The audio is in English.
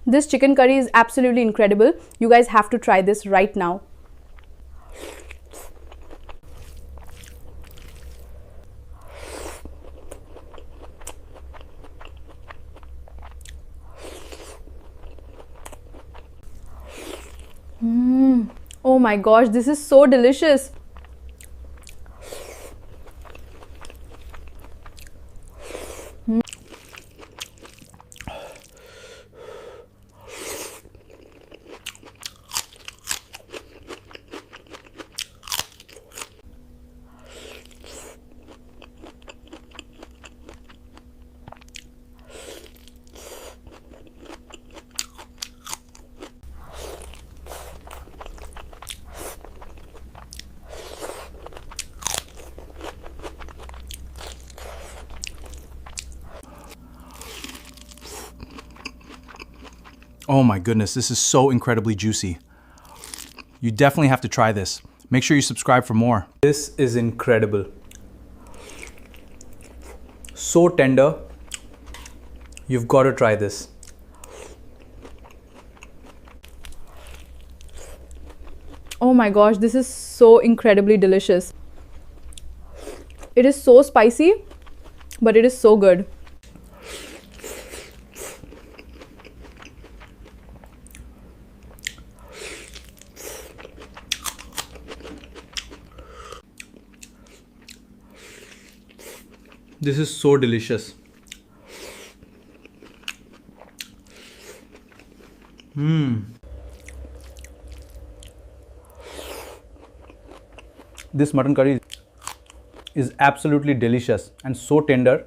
This chicken curry is absolutely incredible. You guys have to try this right now. Oh my gosh, this is so delicious. Oh my goodness, this is so incredibly juicy. You definitely have to try this. Make sure you subscribe for more. This is incredible. So tender. You've got to try this. Oh my gosh, this is so incredibly delicious. It is so spicy, but it is so good. This is so delicious. This mutton curry is absolutely delicious and so tender.